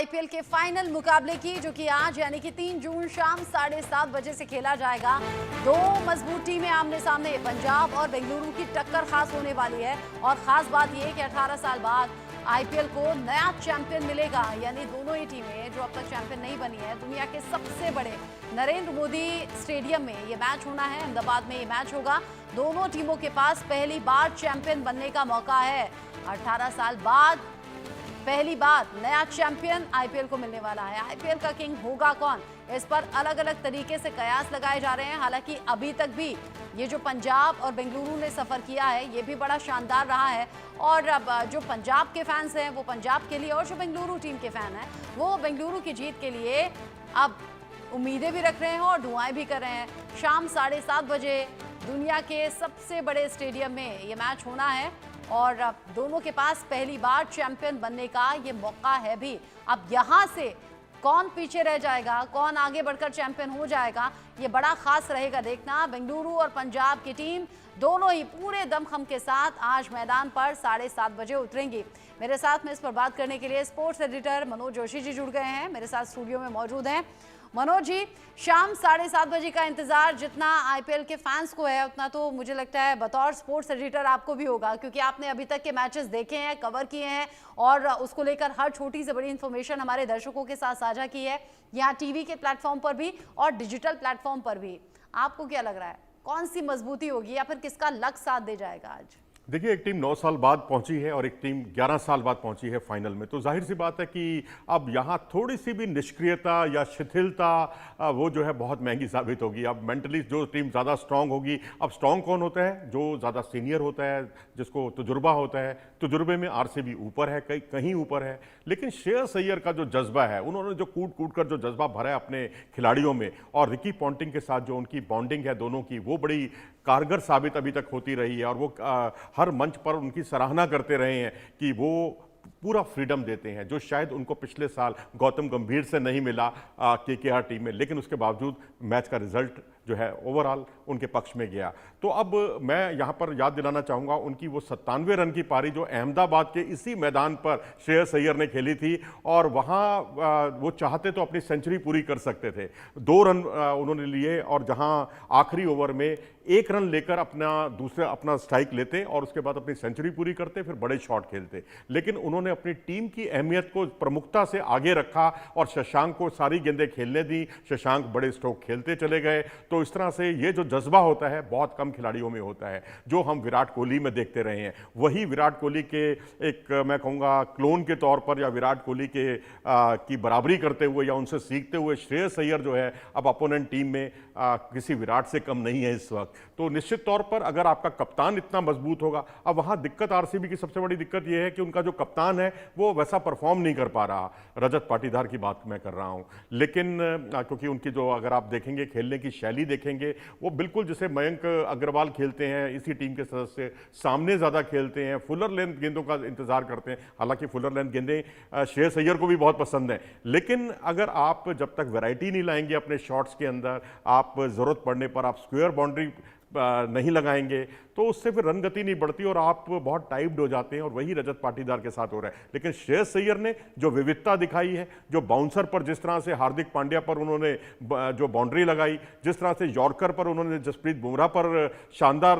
IPL के final मुकाबले की, जो कि आज यानी कि 3 जून शाम 7:30 बजे से खेला जाएगा। दो मजबूत टीमें आमने सामने, पंजाब और बेंगलुरु की टक्कर खास होने वाली है। और खास बात यह कि 18 साल बाद आईपीएल को नया चैंपियन मिलेगा, यानी दोनों ही टीमें जो अब तक चैंपियन नहीं बनी है। दुनिया के सबसे बड़े नरेंद्र मोदी स्टेडियम में ये मैच होना है, अहमदाबाद में ये मैच होगा। दोनों टीमों के पास पहली बार चैंपियन बनने का मौका है। 18 साल बाद पहली बार नया चैंपियन आईपीएल को मिलने वाला है। आईपीएल का किंग होगा कौन, इस पर अलग अलग तरीके से कयास लगाए जा रहे हैं। हालांकि अभी तक भी ये जो पंजाब और बेंगलुरु ने सफर किया है, ये भी बड़ा शानदार रहा है। और अब जो पंजाब के फैंस हैं वो पंजाब के लिए, और जो बेंगलुरु टीम के फैन हैं वो बेंगलुरु की जीत के लिए अब उम्मीदें भी रख रहे हैं और दुआएं भी कर रहे हैं। शाम 7:30 बजे दुनिया के सबसे बड़े स्टेडियम में ये मैच होना है और दोनों के पास पहली बार चैंपियन बनने का ये मौका है भी। अब यहाँ से कौन पीछे रह जाएगा, कौन आगे बढ़कर चैंपियन हो जाएगा, ये बड़ा खास रहेगा देखना। बेंगलुरु और पंजाब की टीम दोनों ही पूरे दमखम के साथ आज मैदान पर 7:30 बजे उतरेंगी। मेरे साथ में इस पर बात करने के लिए स्पोर्ट्स एडिटर मनोज जोशी जी जुड़ गए हैं, मेरे साथ स्टूडियो में मौजूद हैं। मनोज जी, शाम 7:30 बजे का इंतजार जितना आईपीएल के फैंस को है, उतना तो मुझे लगता है बतौर स्पोर्ट्स एडिटर आपको भी होगा, क्योंकि आपने अभी तक के मैचेस देखे हैं, कवर किए हैं और उसको लेकर हर छोटी से बड़ी इंफॉर्मेशन हमारे दर्शकों के साथ साझा की है, यहाँ टीवी के प्लेटफॉर्म पर भी और डिजिटल प्लेटफॉर्म पर भी। आपको क्या लग रहा है, कौन सी मजबूती होगी या फिर किसका लक साथ दे जाएगा आज? देखिए, एक टीम 9 साल बाद पहुंची है और एक टीम 11 साल बाद पहुंची है फाइनल में, तो जाहिर सी बात है कि अब यहाँ थोड़ी सी भी निष्क्रियता या शिथिलता वो जो है बहुत महंगी साबित होगी। अब मेंटली जो टीम ज़्यादा स्ट्रांग होगी, अब स्ट्रांग कौन होता है? जो ज़्यादा सीनियर होता है, जिसको तजुर्बा होता है। तजुर्बे में आरसीबी ऊपर है, कहीं ऊपर है, लेकिन श्रेयस अय्यर का जो जज्बा है, उन्होंने जो कूट कूट कर जो जज्बा भरा है अपने खिलाड़ियों में, और रिकी पॉन्टिंग के साथ जो उनकी बॉन्डिंग है दोनों की, वो बड़ी कारगर साबित अभी तक होती रही है। और वो हर मंच पर उनकी सराहना करते रहे हैं कि वो पूरा फ्रीडम देते हैं, जो शायद उनको पिछले साल गौतम गंभीर से नहीं मिला केकेआर टीम में, लेकिन उसके बावजूद मैच का रिजल्ट जो है ओवरऑल उनके पक्ष में गया। तो अब मैं यहाँ पर याद दिलाना चाहूँगा उनकी वो 97 रन की पारी जो अहमदाबाद के इसी मैदान पर श्रेयस अय्यर ने खेली थी, और वहाँ वो चाहते तो अपनी सेंचुरी पूरी कर सकते थे। 2 रन उन्होंने लिए, और जहाँ आखिरी ओवर में 1 रन लेकर अपना स्ट्राइक लेते और उसके बाद अपनी सेंचुरी पूरी करते, फिर बड़े शॉट खेलते। लेकिन उन्होंने अपनी टीम की अहमियत को प्रमुखता से आगे रखा और शशांक को सारी गेंदें खेलने दी। शशांक बड़े स्ट्रोक खेलते चले गए। तो इस तरह से ये जो जज्बा होता है बहुत कम खिलाड़ियों में होता है, जो हम विराट कोहली में देखते रहे हैं। वही विराट कोहली के एक मैं कहूँगा क्लोन के तौर पर, या विराट कोहली की बराबरी करते हुए या उनसे सीखते हुए श्रेयस अय्यर जो है अब अपोनेंट टीम में किसी विराट से कम नहीं है इस वक्त। तो निश्चित तौर पर अगर आपका कप्तान इतना मजबूत होगा, अब वहाँ दिक्कत आरसीबी की सबसे बड़ी दिक्कत यह है कि उनका जो कप्तान है वो वैसा परफॉर्म नहीं कर पा रहा। रजत पाटीदार की बात मैं कर रहा हूँ, लेकिन क्योंकि उनकी जो अगर आप देखेंगे खेलने की शैली देखेंगे, वो बिल्कुल जैसे मयंक अग्रवाल खेलते हैं, इसी टीम के सदस्य सामने ज़्यादा खेलते हैं, फुलर लेंथ गेंदों का इंतजार करते हैं। हालांकि फुलर लेंथ गेंदें श्रेयस अय्यर को भी बहुत पसंद है, लेकिन अगर आप जब तक वैरायटी नहीं लाएंगे अपने शॉट्स के अंदर, आप ज़रूरत पड़ने पर आप स्क्वायर बाउंड्री नहीं लगाएंगे, तो उससे फिर रन गति नहीं बढ़ती और आप बहुत टाइप्ड हो जाते हैं। और वही रजत पाटीदार के साथ हो रहा है। लेकिन श्रेयस अय्यर ने जो विविधता दिखाई है, जो बाउंसर पर जिस तरह से हार्दिक पांड्या पर उन्होंने जो बाउंड्री लगाई, जिस तरह से यॉर्कर पर उन्होंने जसप्रीत बुमराह पर शानदार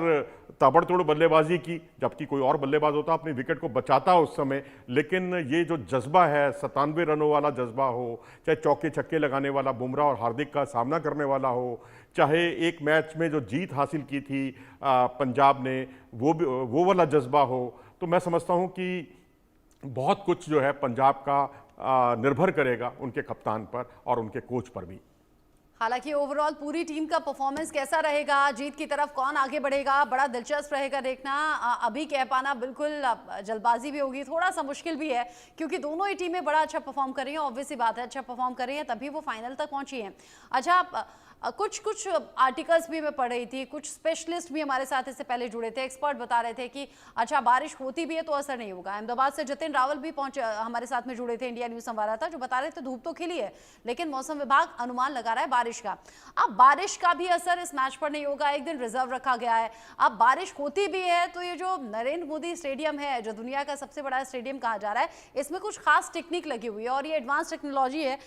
ताबड़तोड़ बल्लेबाजी की, जबकि कोई और बल्लेबाज होता अपनी विकेट को बचाता उस समय। लेकिन ये जो जज्बा है, 97 रनों वाला जज्बा हो, चाहे चौके छक्के लगाने वाला बुमराह और हार्दिक का सामना करने वाला हो, चाहे एक मैच में जो जीत हासिल की थी पंजाब ने, वो वाला जज्बा हो, तो मैं समझता हूं कि बहुत कुछ जो है पंजाब का निर्भर करेगा उनके कप्तान पर और उनके कोच पर भी। हालांकि ओवरऑल पूरी टीम का परफॉर्मेंस कैसा रहेगा, जीत की तरफ कौन आगे बढ़ेगा, बड़ा दिलचस्प रहेगा देखना। अभी कह पाना बिल्कुल जल्दबाजी भी होगी, थोड़ा सा मुश्किल भी है, क्योंकि दोनों ही टीमें बड़ा अच्छा परफॉर्म कर रही हैं। ऑब्वियसली बात है, अच्छा परफॉर्म कर रही हैं तभी वो फाइनल तक पहुंची हैं। अच्छा, कुछ आर्टिकल्स भी मैं पढ़ रही थी, कुछ स्पेशलिस्ट भी हमारे साथ इससे पहले जुड़े थे, एक्सपर्ट बता रहे थे कि अच्छा बारिश होती भी है तो असर नहीं होगा। अहमदाबाद से जतिन रावल भी पहुंचे हमारे साथ में जुड़े थे, इंडिया न्यूज संवाददाता, जो बता रहे थे धूप तो खिली है लेकिन मौसम विभाग अनुमान लगा रहा है बारिश का। अब बारिश का भी असर इस मैच पर नहीं होगा, एक दिन रिजर्व रखा गया है। अब बारिश होती भी है तो ये जो नरेंद्र मोदी स्टेडियम है, जो दुनिया का सबसे बड़ा स्टेडियम कहा जा रहा है, इसमें कुछ खास टेक्निक लगी हुई है और ये एडवांस टेक्नोलॉजी है,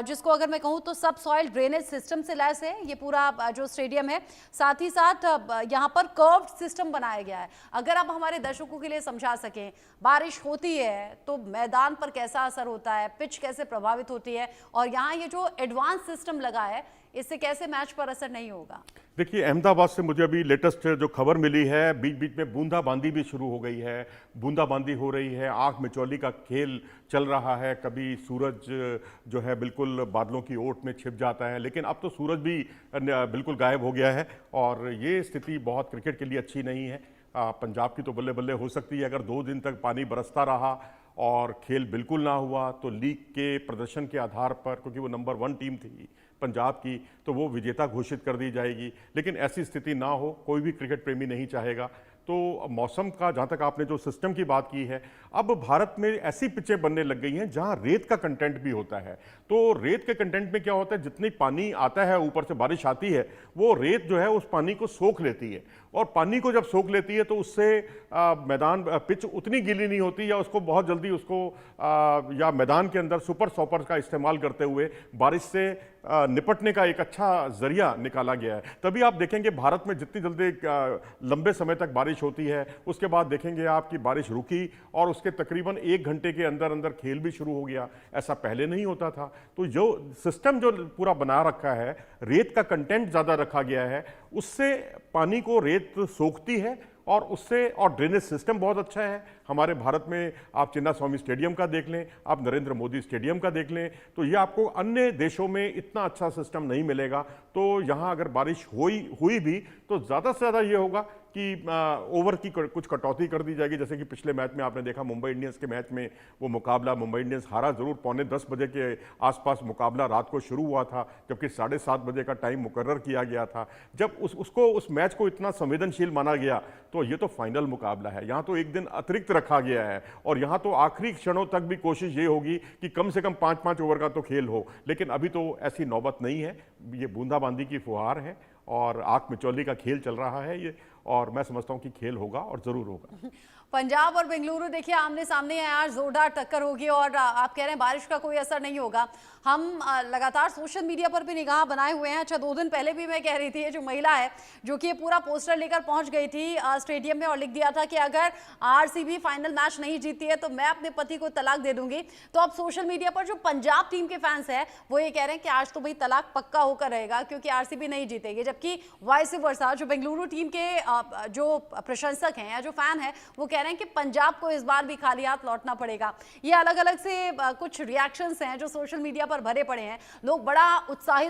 जिसको अगर मैं कहूँ तो सब सॉइल ड्रेनेज सिस्टम से लैस है ये पूरा जो स्टेडियम है। साथ ही साथ यहाँ पर कर्व्ड सिस्टम बनाया गया है। अगर आप हमारे दर्शकों के लिए समझा सकें, बारिश होती है तो मैदान पर कैसा असर होता है, पिच कैसे प्रभावित होती है, और यहाँ ये जो एडवांस सिस्टम लगा है इससे कैसे मैच पर असर नहीं होगा। देखिए, अहमदाबाद से मुझे अभी लेटेस्ट जो खबर मिली है, बीच बीच में बूंदाबांदी भी शुरू हो गई है, बूंदाबांदी हो रही है, आग मिचौली का खेल चल रहा है। कभी सूरज जो है बिल्कुल बादलों की ओट में छिप जाता है, लेकिन अब तो सूरज भी बिल्कुल गायब हो गया है और ये स्थिति बहुत क्रिकेट के लिए अच्छी नहीं है। पंजाब की तो बल्ले बल्ले हो सकती है, अगर 2 दिन तक पानी बरसता रहा और खेल बिल्कुल ना हुआ तो लीग के प्रदर्शन के आधार पर, क्योंकि वो नंबर 1 टीम थी पंजाब की, तो वो विजेता घोषित कर दी जाएगी। लेकिन ऐसी स्थिति ना हो, कोई भी क्रिकेट प्रेमी नहीं चाहेगा। तो मौसम का, जहाँ तक आपने जो सिस्टम की बात की है, अब भारत में ऐसी पिचें बनने लग गई हैं जहाँ रेत का कंटेंट भी होता है। तो रेत के कंटेंट में क्या होता है, जितनी पानी आता है ऊपर से, बारिश आती है, वो रेत जो है उस पानी को सोख लेती है और पानी को जब सोख लेती है तो उससे मैदान पिच उतनी गीली नहीं होती, या उसको बहुत जल्दी उसको या मैदान के अंदर सुपर सॉपर का इस्तेमाल करते हुए बारिश से निपटने का एक अच्छा जरिया निकाला गया है। तभी आप देखेंगे भारत में जितनी जल्दी लंबे समय तक बारिश होती है, उसके बाद देखेंगे आपकी बारिश रुकी और उसके तकरीबन 1 घंटे के अंदर अंदर खेल भी शुरू हो गया। ऐसा पहले नहीं होता था। तो जो सिस्टम जो पूरा बना रखा है, रेत का कंटेंट ज़्यादा रखा गया है, उससे पानी को रेत सोखती है और उससे, और ड्रेनेज सिस्टम बहुत अच्छा है हमारे भारत में। आप चिन्ना स्वामी स्टेडियम का देख लें, आप नरेंद्र मोदी स्टेडियम का देख लें, तो ये आपको अन्य देशों में इतना अच्छा सिस्टम नहीं मिलेगा। तो यहाँ अगर बारिश हुई भी तो ज़्यादा से ज़्यादा ये होगा कि ओवर की कुछ कटौती कर दी जाएगी। जैसे कि पिछले मैच में आपने देखा, मुंबई इंडियंस के मैच में वो मुकाबला मुंबई इंडियंस हारा जरूर, 9:45 बजे के आसपास मुकाबला रात को शुरू हुआ था, जबकि 7:30 बजे का टाइम मुकर्रर किया गया था। जब उस मैच को इतना संवेदनशील माना गया, तो ये तो फाइनल मुकाबला है, यहाँ तो एक दिन अतिरिक्त रखा गया है और यहाँ तो आखिरी क्षणों तक भी कोशिश ये होगी कि कम से कम 5-5 ओवर का तो खेल हो। लेकिन अभी तो ऐसी नौबत नहीं है, ये बूंदाबांदी की फुहार है और आग मिचौली का खेल चल रहा है ये, और मैं समझता हूं कि खेल होगा और जरूर होगा। पंजाब और बेंगलुरु देखिए आमने सामने है, आज जोरदार टक्कर होगी और आप कह रहे हैं बारिश का कोई असर नहीं होगा। हम लगातार सोशल मीडिया पर भी निगाह बनाए हुए हैं। अच्छा, 2 दिन पहले भी मैं कह रही थी, ये जो महिला है जो कि ये पूरा पोस्टर लेकर पहुंच गई थी स्टेडियम में और लिख दिया था कि अगर आरसीबी फाइनल मैच नहीं जीतती है तो मैं अपने पति को तलाक दे दूंगी। तो अब सोशल मीडिया पर जो पंजाब टीम के फैंस हैं वो ये कह रहे हैं कि आज तो भाई तलाक पक्का होकर रहेगा क्योंकि आरसीबी नहीं जीतेगी, जबकि वाइस वर्सा जो बेंगलुरु टीम के जो प्रशंसक हैं या जो फैन है वो कह रहे हैं कि पंजाब को इस बार भी खाली हाथ लौटना पड़ेगा। ये अलग अलग से कुछ रिएक्शंस हैं जो सोशल मीडिया पर भरे पड़े हैं। लोग बड़ा उत्साहित